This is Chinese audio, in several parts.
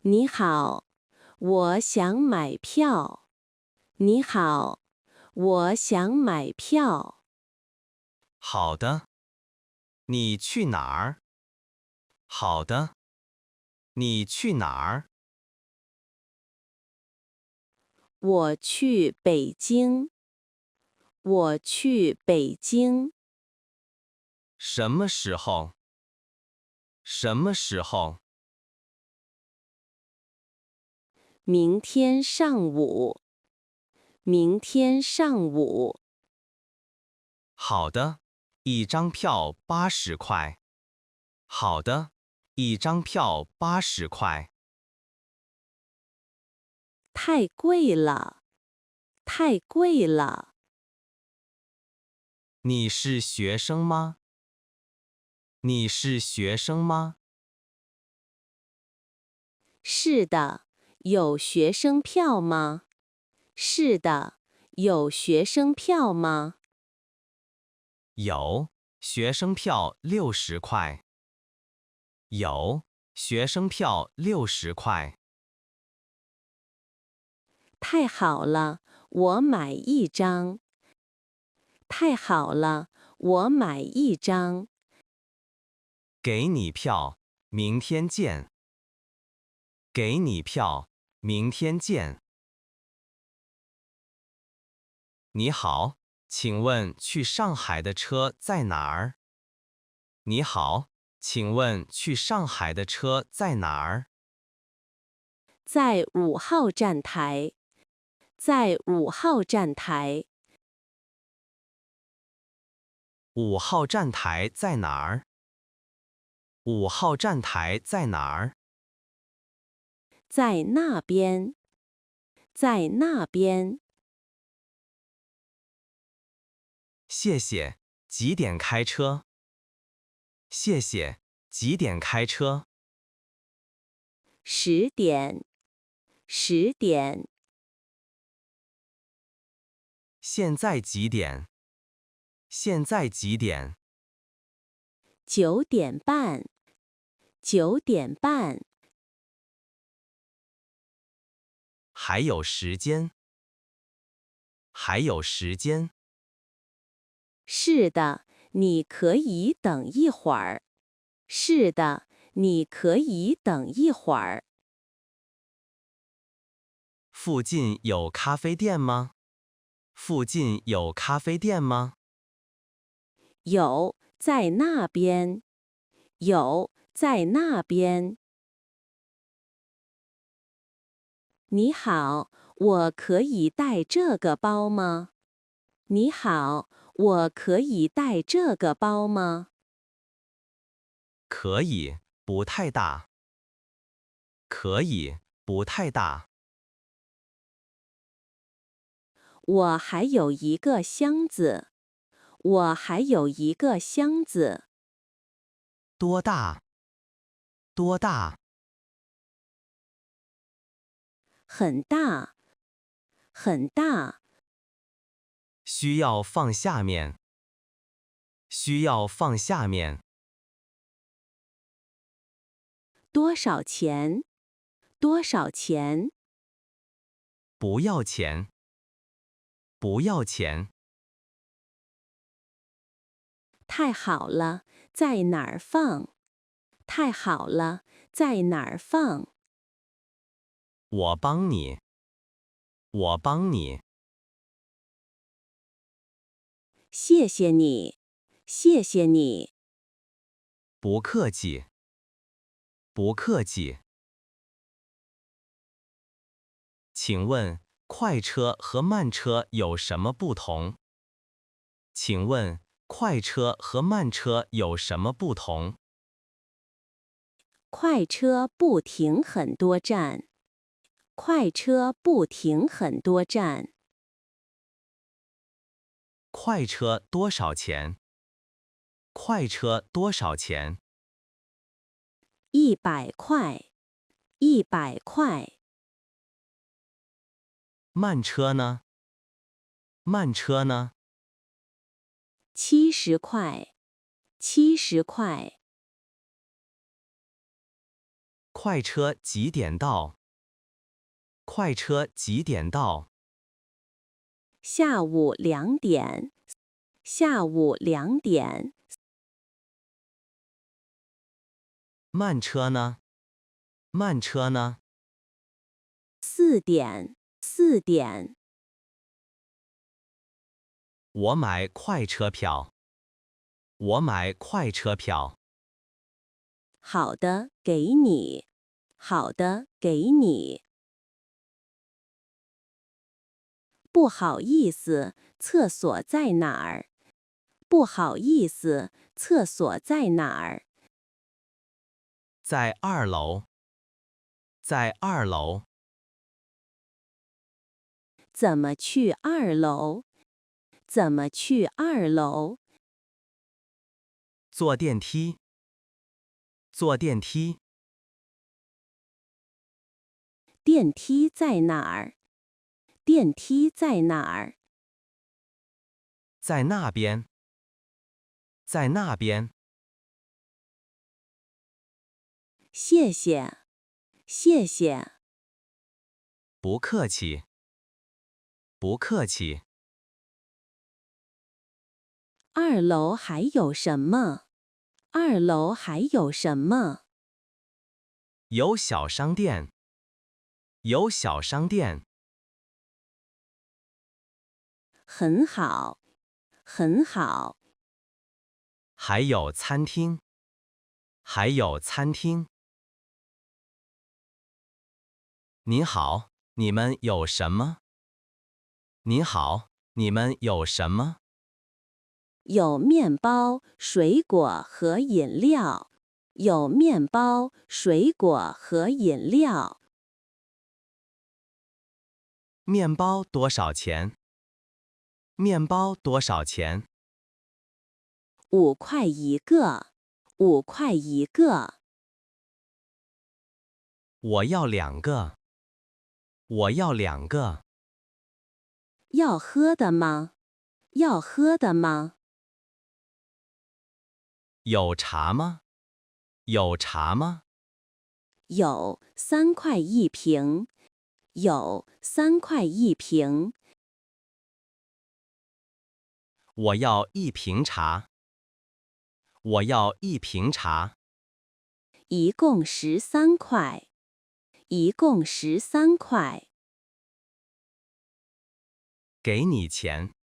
你好，我想买票。你好，我想买票。好的。你去哪儿？好的。你去哪儿？我去北京。我去北京。什么时候？什么时候？明天上午。明天上午。好的，一张票80块。好的，一张票80块。太贵了，太贵了。你是学生吗？你是学生吗？是的，有学生票吗？是的，有学生票吗？有，学生票60块。有，学生票60块。太好了，我买一张。太好了，我买一张。给你票，明天见。给你票，明天见。你好，请问去上海的车在哪儿？你好，请问去上海的车在哪儿？在5号站台。在5号站台。5号站台在哪儿？5号站台在哪儿？在那边。在那边。谢谢。几点开车？谢谢。几点开车？ 10点。10点。现在几点？现在几点？ 9点半。9点半。还有时间。还有时间。是的，你可以等一会儿。是的，你可以等一会儿。附近有咖啡店吗？附近有咖啡店吗？有，在那边。有，在那边。你好，我可以带这个包吗？你好，我可以带这个包吗？可以，不太大。可以，不太大。我还有一个箱子。我还有一个箱子。多大？多大？很大，很大。需要放下面。需要放下面。多少钱？多少钱？不要钱。不要钱。太好了，在哪儿放？太好了，在哪儿放？我帮你。我帮你。谢谢你，谢谢你。不客气。不客气。请问，快车和慢车有什么不同？请问，快车和慢车有什么不同？快车不停很多站。快车不停很多站。快车多少钱？快车多少钱？ 100块。100块。慢车呢？慢车呢？ 70块。70块。快车几点到？快车几点到？下午2点。下午2点。慢车呢？慢车呢4点。4点。我买快车票。我买快车票。好的，给你。好的，给你。不好意思，厕所在哪儿？不好意思，厕所在哪儿？在2楼。在2楼。怎么去2楼？怎么去2楼？坐电梯。坐电梯。电梯在哪儿？电梯在哪儿？在那边。在那边。谢谢。谢谢。不客气。不客气。2楼还有什么？2楼还有什么？有小商店。有小商店。很好。很好。还有餐厅。还有餐厅。您好，你们有什么？您好，你们有什么？有面包、水果和饮料。有面包、水果和饮料。面包多少钱？面包多少钱5块一个。5块一个。我要2个。我要2个。要喝的吗？要喝的吗？有茶吗？有茶吗？有3块一瓶。有3块一瓶。我要1瓶茶。我要1瓶茶。一共13块。一共13块。给你钱。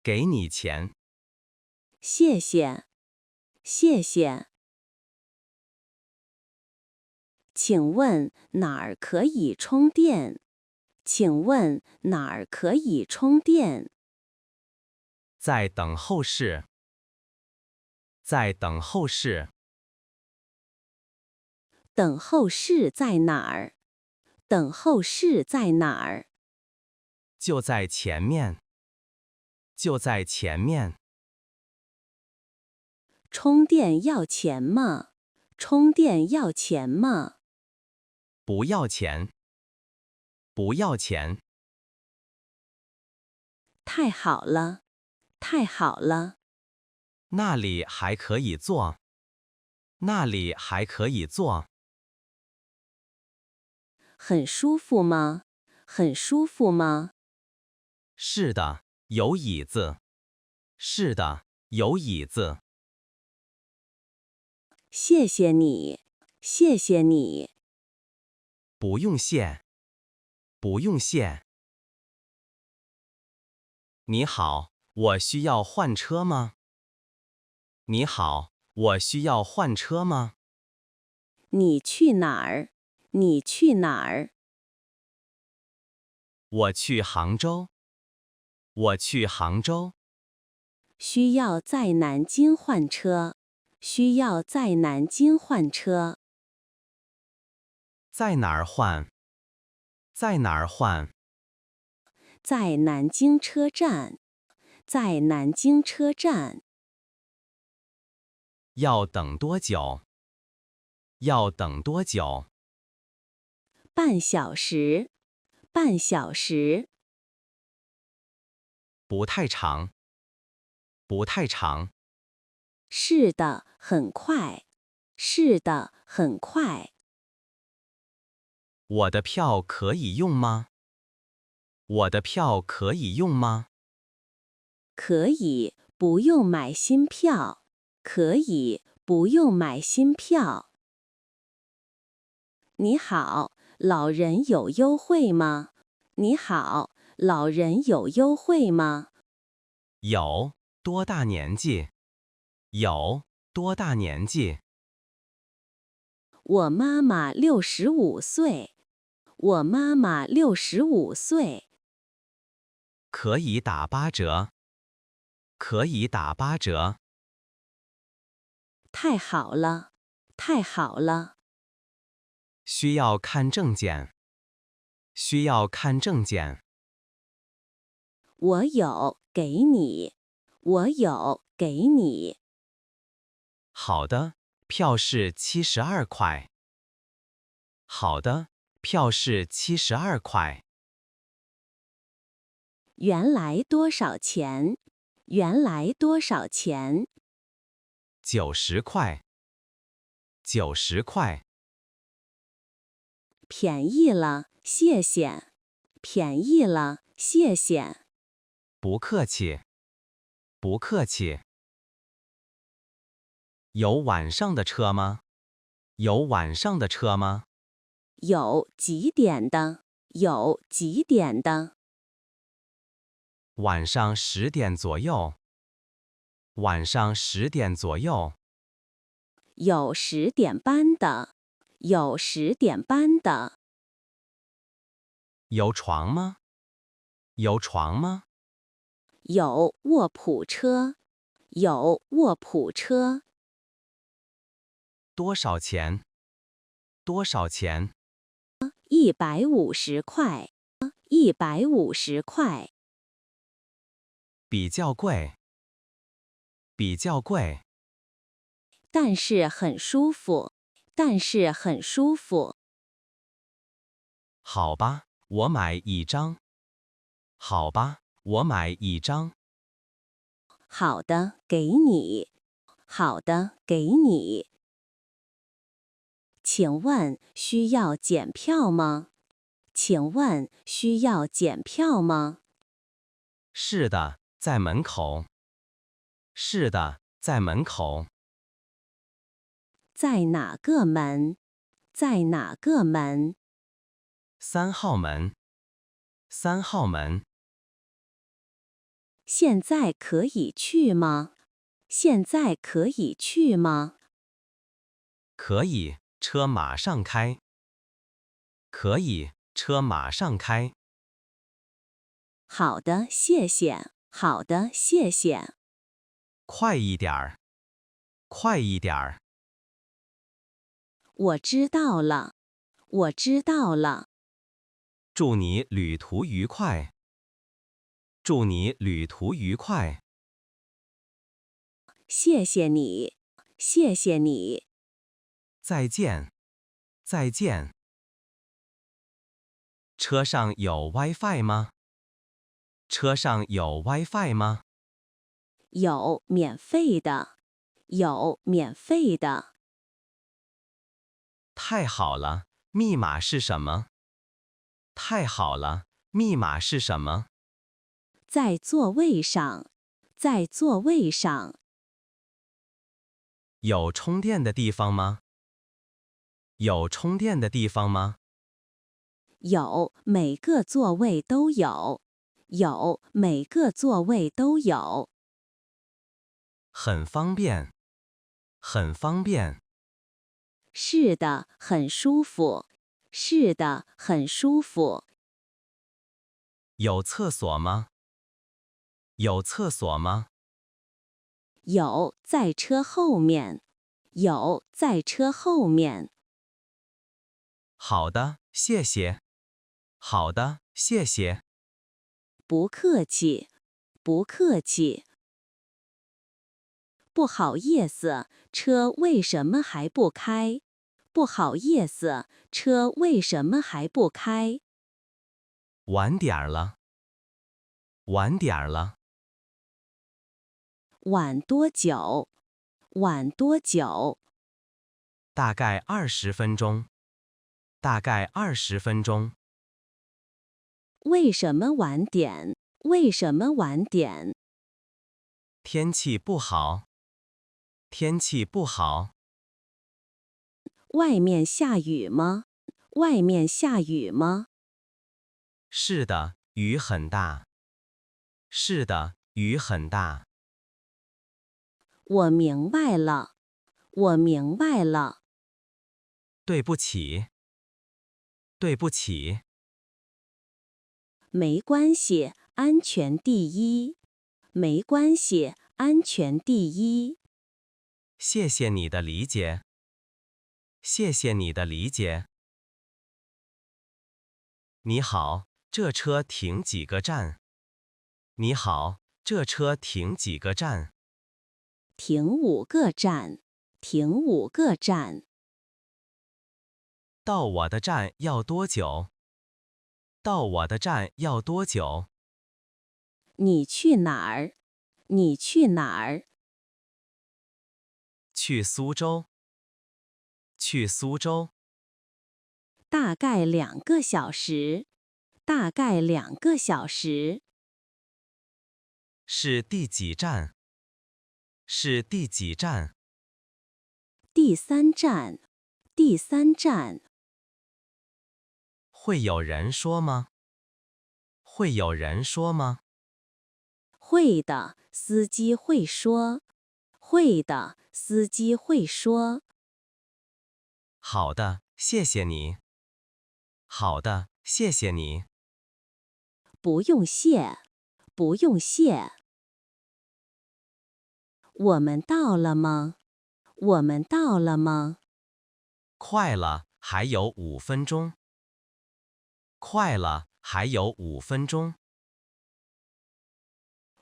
给你钱。谢谢。谢谢。请问哪儿可以充电？请问哪儿可以充电？在等候室。在等候室。等候室在哪儿？等候室在哪儿？就在前面。就在前面。充电要钱吗？充电要钱吗？不要钱。不要钱。太好了。太好了。那里还可以坐。那里还可以坐。很舒服吗？很舒服吗？是的，有椅子。是的，有椅子。谢谢你。谢谢你。不用谢。不用谢。你好，我需要换车吗？你好，我需要换车吗？你去哪儿？你去哪儿？我去杭州。我去杭州。需要在南京换车。需要在南京换车。在哪儿换？在哪儿换？在南京车站。在南京车站。要等多久？要等多久？半小时。半小时。不太长。不太长。是的，很快。是的，很快。我的票可以用吗？我的票可以用吗？可以，不用买新票。可以，不用买新票。你好，老人有优惠吗？你好，老人有优惠吗？有，多大年纪？有，多大年纪？我妈妈65岁。我妈妈65岁。可以打8折。可以打8折。太好了，太好了。需要看证件。需要看证件。我有，给你。我有，给你。好的，票是72块。好的，票是72块。原来多少钱？原来多少钱90块。90块。便宜了，谢谢。便宜了，谢谢。不客气。不客气。有晚上的车吗？有晚上的车吗？有几点的？有几点的？晚上10点左右。晚上10点左右。有10点半的。有10点半的。有床吗？有床吗？有卧铺车。有卧铺车。多少钱？多少钱？ 150块。150块。比较贵。比较贵。但是很舒服。但是很舒服。好吧，我买1张。好吧，我买1张。好的，给你。好的，给你。请问需要检票吗？请问需要检票吗？是的，在门口。是的，在门口。在哪个门？在哪个门3号门。3号门。现在可以去吗？现在可以去吗？可以，车马上开。可以，车马上开。好的，谢谢。好的，谢谢。快一点儿。快一点儿。我知道了。我知道了。祝你旅途愉快。祝你旅途愉快。谢谢你。谢谢你。再见。再见。车上有 WiFi 吗？车上有 WiFi 吗？有免费的。有免费的。太好了，密码是什么？太好了，密码是什么？在座位上。在座位上。有充电的地方吗？有充电的地方吗？有，每个座位都有。有，每个座位都有。很方便。很方便。是的，很舒服。是的，很舒服。有厕所吗？有厕所吗？有，在车后面。有，在车后面。好的，谢谢。好的，谢谢。不客气。不客气。不好意思，车为什么还不开？不好意思，车为什么还不开？晚点儿了。晚点儿了。晚多久？晚多久？大概20分钟。大概20分钟。为什么晚点？为什么晚点？天气不好。天气不好。外面下雨吗？外面下雨吗？是的，雨很大。是的，雨很大。我明白了，我明白了。对不起。对不起。没关系，安全第一。没关系，安全第一。谢谢你的理解。谢谢你的理解。你好，这车停几个站？你好，这车停几个站？停5个站，停5个站。到我的站要多久？到我的站要多久？你去哪儿？你去哪儿？去苏州。去苏州。大概2个小时。大概2个小时。是第几站？是第几站？第3站。第3站。会有人说吗？会有人说吗？会的，司机会说。会的，司机会说。好的，谢谢你。好的，谢谢你。不用谢，不用谢。我们到了吗？我们到了吗？快了，还有5分钟。快了，还有5分钟。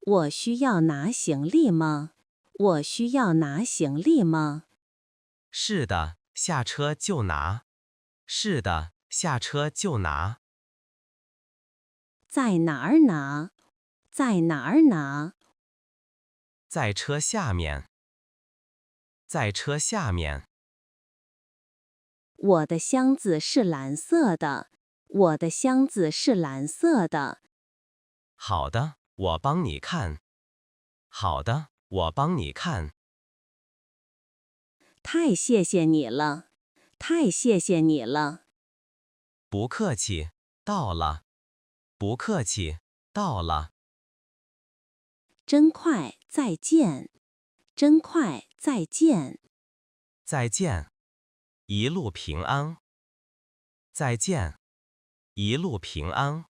我需要拿行李吗？我需要拿行李吗？是的，下车就拿。是的，下车就拿。在哪儿拿？在哪儿拿？在车下面。在车下面。我的箱子是蓝色的。我的箱子是蓝色的。好的，我帮你看。好的，我帮你看。太谢谢你了，太谢谢你了。不客气，到了。不客气，到了。真快，再见。真快，再见。再见。一路平安。再见。一路平安。